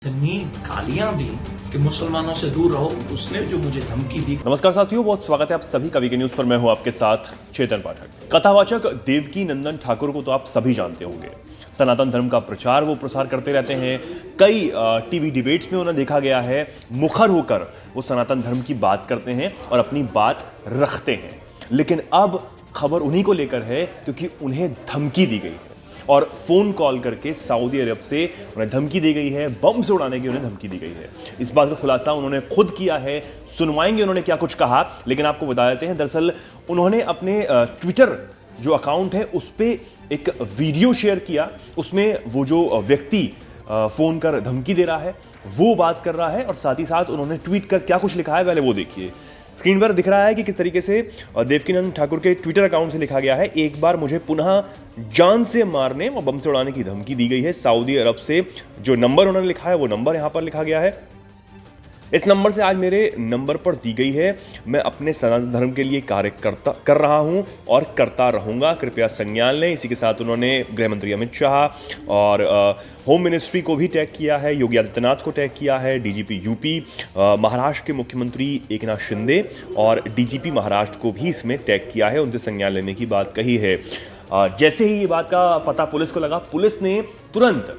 इतनी गालियां दी कि मुसलमानों से दूर रहो, उसने जो मुझे धमकी दी। नमस्कार साथियों, बहुत स्वागत है आप सभी का वीके न्यूज पर। मैं हूं आपके साथ चेतन पाठक। कथावाचक देवकी नंदन ठाकुर को तो आप सभी जानते होंगे। सनातन धर्म का प्रचार वो प्रसार करते रहते हैं। कई टीवी डिबेट्स में उन्हें देखा गया है, मुखर होकर वो सनातन धर्म की बात करते हैं और अपनी बात रखते हैं। लेकिन अब खबर उन्हीं को लेकर है क्योंकि उन्हें धमकी दी गई है और फोन कॉल करके सऊदी अरब से उन्हें धमकी दी गई है, बम से उड़ाने की उन्हें धमकी दी गई है। इस बात का खुलासा उन्होंने खुद किया है, सुनवाएंगे उन्होंने क्या कुछ कहा। लेकिन आपको बता देते हैं, दरअसल उन्होंने अपने ट्विटर जो अकाउंट है उस पर एक वीडियो शेयर किया। उसमें वो जो व्यक्ति फोन कर धमकी दे रहा है वो बात कर रहा है और साथ ही साथ उन्होंने ट्वीट कर क्या कुछ लिखा है पहले वो देखिए। स्क्रीन पर दिख रहा है कि किस तरीके से देवकीनंदन ठाकुर के ट्विटर अकाउंट से लिखा गया है, एक बार मुझे पुनः जान से मारने व बम से उड़ाने की धमकी दी गई है सऊदी अरब से। जो नंबर उन्होंने लिखा है वो नंबर यहां पर लिखा गया है। इस नंबर से आज मेरे नंबर पर दी गई है। मैं अपने सनातन धर्म के लिए कार्य कर रहा हूं और करता रहूंगा, कृपया संज्ञान लें। इसी के साथ उन्होंने गृह मंत्री अमित शाह और होम मिनिस्ट्री को भी टैग किया है, योगी आदित्यनाथ को टैग किया है, डीजीपी यूपी, महाराष्ट्र के मुख्यमंत्री एकनाथ शिंदे और डीजीपी महाराष्ट्र को भी इसमें टैग किया है, उनसे संज्ञान लेने की बात कही है। जैसे ही ये बात का पता पुलिस को लगा, पुलिस ने तुरंत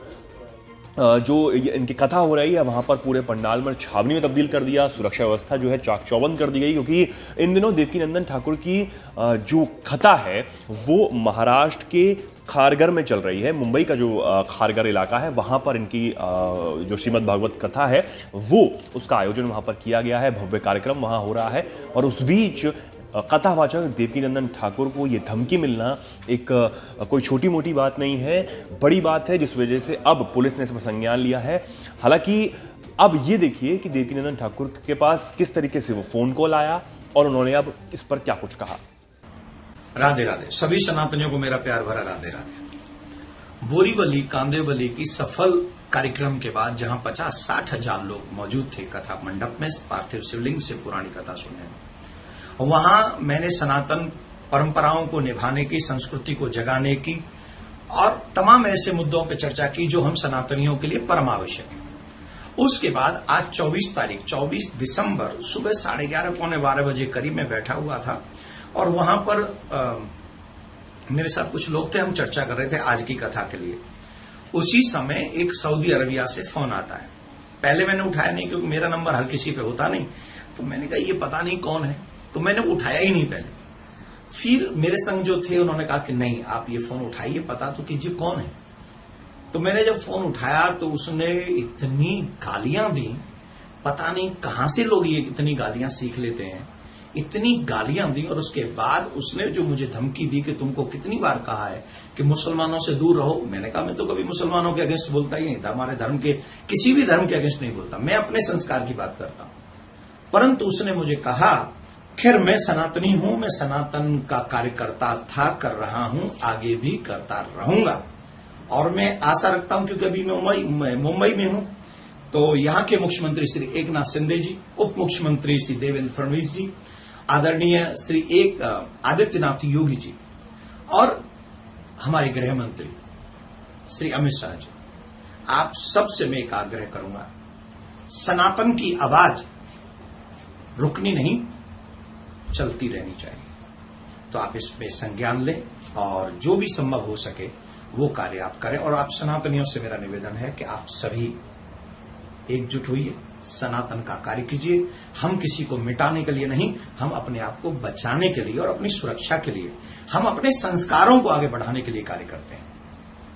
जो इनकी कथा हो रही है वहां पर पूरे पंडाल में छावनी में तब्दील कर दिया। सुरक्षा व्यवस्था जो है चाक चौबंद कर दी गई क्योंकि इन दिनों देवकीनंदन ठाकुर की जो कथा है वो महाराष्ट्र के खारगर में चल रही है। मुंबई का जो खारगर इलाका है वहां पर इनकी जो श्रीमद् भागवत कथा है वो उसका आयोजन वहां पर किया गया है, भव्य कार्यक्रम वहां हो रहा है। और उस बीच कथावाचक देवकीनंदन ठाकुर को ये धमकी मिलना एक कोई छोटी मोटी बात नहीं है, बड़ी बात है, जिस वजह से अब पुलिस ने इस पर संज्ञान लिया है। हालांकि अब ये देखिए कि देवकीनंदन ठाकुर के पास किस तरीके से वो फोन कॉल आया और उन्होंने अब इस पर क्या कुछ कहा। राधे राधे सभी सनातनियों को मेरा प्यार भरा राधे राधे। बोरीवली कांदेवली की सफल कार्यक्रम के बाद जहां 50-60 हजार लोग मौजूद थे कथा मंडप में पार्थिव शिवलिंग से पुरानी कथा सुनने में, वहां मैंने सनातन परंपराओं को निभाने की, संस्कृति को जगाने की और तमाम ऐसे मुद्दों पर चर्चा की जो हम सनातनियों के लिए परम आवश्यक है। उसके बाद आज 24 दिसंबर सुबह 11:30 पौने 12 बजे करीब में बैठा हुआ था और वहां पर मेरे साथ कुछ लोग थे, हम चर्चा कर रहे थे आज की कथा के लिए। उसी समय एक सऊदी अरबिया से फोन आता है। पहले मैंने उठाया नहीं क्योंकि मेरा नंबर हर किसी पे होता नहीं, तो मैंने कहा ये पता नहीं कौन है, तो मैंने उठाया ही नहीं पहले। फिर मेरे संग जो थे उन्होंने कहा कि नहीं आप ये फोन उठाइए, पता तो कीजिए कौन है। तो मैंने जब फोन उठाया तो उसने इतनी गालियां दी, पता नहीं कहां से लोग ये इतनी गालियां सीख लेते हैं, इतनी गालियां दी। और उसके बाद उसने जो मुझे धमकी दी कि तुमको कितनी बार कहा है कि मुसलमानों से दूर रहो। मैंने कहा मैं तो कभी मुसलमानों के अगेंस्ट बोलता ही नहीं था, हमारे धर्म के किसी भी धर्म के अगेंस्ट नहीं बोलता, मैं अपने संस्कार की बात करता हूं। परंतु उसने मुझे कहा खैर मैं सनातनी हूं, मैं सनातन का कार्यकर्ता था, कर रहा हूं, आगे भी करता रहूंगा। और मैं आशा रखता हूं क्योंकि अभी मैं मुंबई में हूं, तो यहां के मुख्यमंत्री श्री एकनाथ शिंदे जी, उप मुख्यमंत्री श्री देवेंद्र फडणवीस जी, आदरणीय श्री आदित्यनाथ योगी जी और हमारे गृह मंत्री श्री अमित शाह जी, आप सबसे मैं एक आग्रह करूंगा, सनातन की आवाज रुकनी नहीं, चलती रहनी चाहिए। तो आप इस पे संज्ञान लें और जो भी संभव हो सके वो कार्य आप करें। और आप सनातनियों से मेरा निवेदन है कि आप सभी एकजुट होइए, सनातन का कार्य कीजिए। हम किसी को मिटाने के लिए नहीं, हम अपने आप को बचाने के लिए और अपनी सुरक्षा के लिए, हम अपने संस्कारों को आगे बढ़ाने के लिए कार्य करते हैं।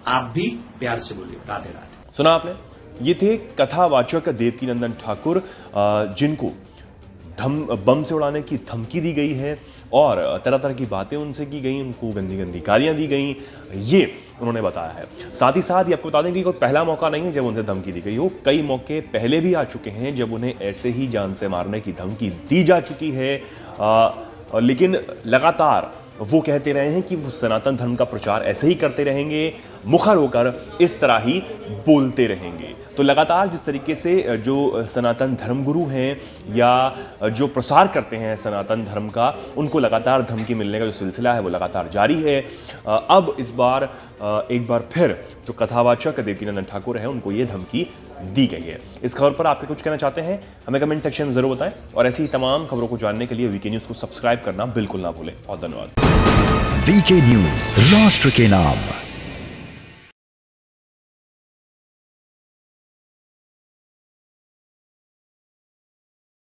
आप भी प्यार से बोलिए राधे राधे। सुना आपने, ये थे कथावाचक देवकीनंदन ठाकुर जिनको बम से उड़ाने की धमकी दी गई है और तरह तरह की बातें उनसे की गई, उनको गंदी गंदी गालियां दी गई, ये उन्होंने बताया है। साथ ही साथ ये आपको बता दें कि कोई पहला मौका नहीं है जब उन्हें धमकी दी गई हो, कई मौके पहले भी आ चुके हैं जब उन्हें ऐसे ही जान से मारने की धमकी दी जा चुकी है। लेकिन लगातार वो कहते रहे हैं कि वो सनातन धर्म का प्रचार ऐसे ही करते रहेंगे, मुखर होकर इस तरह ही बोलते रहेंगे। तो लगातार जिस तरीके से जो सनातन धर्मगुरु हैं या जो प्रसार करते हैं सनातन धर्म का, उनको लगातार धमकी मिलने का जो सिलसिला है वो लगातार जारी है। अब इस बार एक बार फिर जो कथावाचक देवकीनंदन ठाकुर हैं उनको ये धमकी दी गई है। इस खबर पर आप कुछ कहना चाहते हैं हमें कमेंट सेक्शन में जरूर बताएं, और ऐसी ही तमाम खबरों को जानने के लिए वीके न्यूज़ को सब्सक्राइब करना बिल्कुल ना भूलें। और धन्यवाद। वीके न्यूज़, राष्ट्र के नाम।